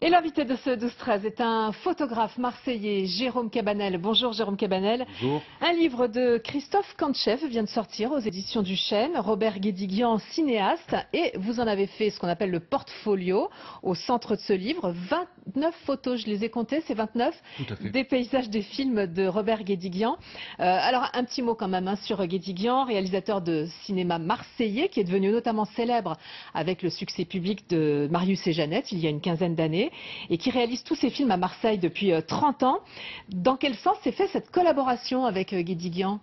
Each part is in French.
Et l'invité de ce 12-13 est un photographe marseillais, Jérôme Cabanel. Bonjour Jérôme Cabanel. Bonjour. Un livre de Christophe Kantchev vient de sortir aux éditions du Chêne. Robert Guédiguian, cinéaste. Et vous en avez fait ce qu'on appelle le portfolio au centre de ce livre. 29 photos, je les ai comptées, c'est 29. Tout à fait. Des paysages, des films de Robert Guédiguian. Alors un petit mot quand même sur Guédiguian, réalisateur de cinéma marseillais qui est devenu notamment célèbre avec le succès public de Marius et Jeannette il y a une quinzaine d'années. Et qui réalise tous ses films à Marseille depuis 30 ans. Dans quel sens s'est fait cette collaboration avec Guédiguian ?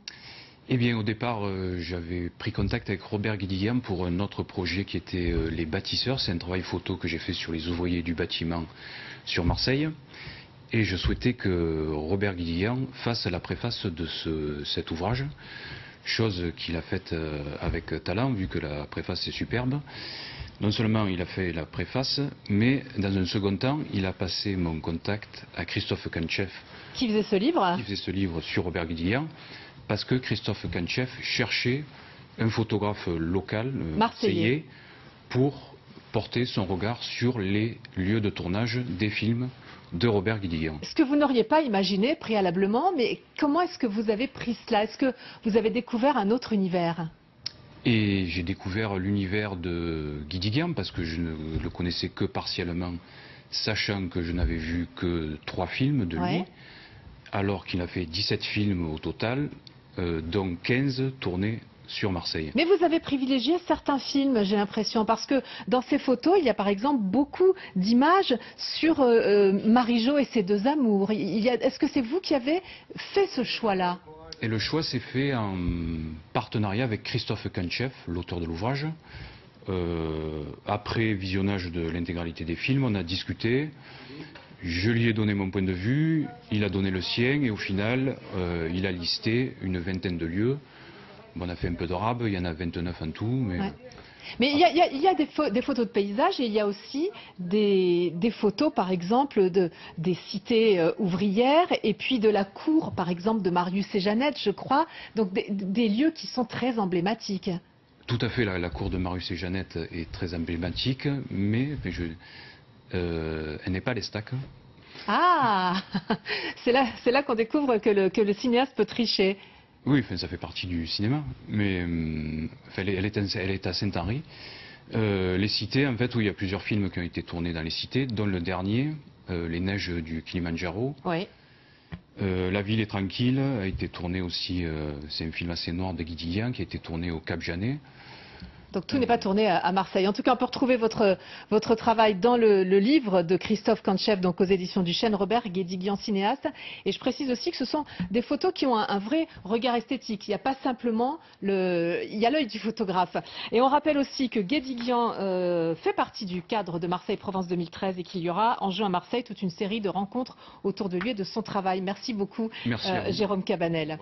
Eh bien, au départ, j'avais pris contact avec Robert Guédiguian pour un autre projet qui était Les Bâtisseurs. C'est un travail photo que j'ai fait sur les ouvriers du bâtiment sur Marseille. Et je souhaitais que Robert Guédiguian fasse la préface de cet ouvrage. Chose qu'il a faite avec talent, vu que la préface est superbe. Non seulement il a fait la préface, mais dans un second temps, il a passé mon contact à Christophe Kantchev. Qui faisait ce livre ? Qui faisait ce livre sur Robert Guédiguian, parce que Christophe Kantchev cherchait un photographe local, marseillais, pour porter son regard sur les lieux de tournage des films de Robert Guédiguian. Ce que vous n'auriez pas imaginé préalablement, mais comment est-ce que vous avez pris cela? Est-ce que vous avez découvert un autre univers ? Et j'ai découvert l'univers de Guédiguian parce que je ne le connaissais que partiellement, sachant que je n'avais vu que 3 films de lui, alors qu'il a fait 17 films au total, dont 15 tournés sur Marseille. Mais vous avez privilégié certains films, j'ai l'impression, parce que dans ces photos, il y a par exemple beaucoup d'images sur Marie-Jo et ses deux amours. Est-ce que c'est vous qui avez fait ce choix-là ? Et le choix s'est fait en partenariat avec Christophe Kantchev, l'auteur de l'ouvrage. Après visionnage de l'intégralité des films, on a discuté. Je lui ai donné mon point de vue, il a donné le sien et au final, il a listé une vingtaine de lieux. Bon, on a fait un peu d'arabe, il y en a 29 en tout. Mais il y a des photos de paysages et il y a aussi des photos, par exemple, des cités ouvrières et puis de la cour, par exemple, de Marius et Jeannette, je crois. Donc des lieux qui sont très emblématiques. Tout à fait, la cour de Marius et Jeannette est très emblématique, mais elle n'est pas à l'Estac. Ah, c'est là qu'on découvre que le cinéaste peut tricher. Oui, ça fait partie du cinéma, mais elle est à Saint-Henri. Les cités, en fait, où il y a plusieurs films qui ont été tournés dans les cités, dont le dernier, Les Neiges du Kilimandjaro. Oui. La ville est tranquille a été tourné aussi, c'est un film assez noir de Guédiguian qui a été tourné au Cap Janet. Donc tout n'est pas tourné à Marseille. En tout cas, on peut retrouver votre travail dans le livre de Christophe Kantchev, donc aux éditions du Chêne, Robert Guédiguian, cinéaste. Et je précise aussi que ce sont des photos qui ont un vrai regard esthétique. Il n'y a pas simplement il y a l'œil du photographe. Et on rappelle aussi que Guédiguian fait partie du cadre de Marseille-Provence 2013 et qu'il y aura en juin à Marseille toute une série de rencontres autour de lui et de son travail. Merci beaucoup, Jérôme Cabanel.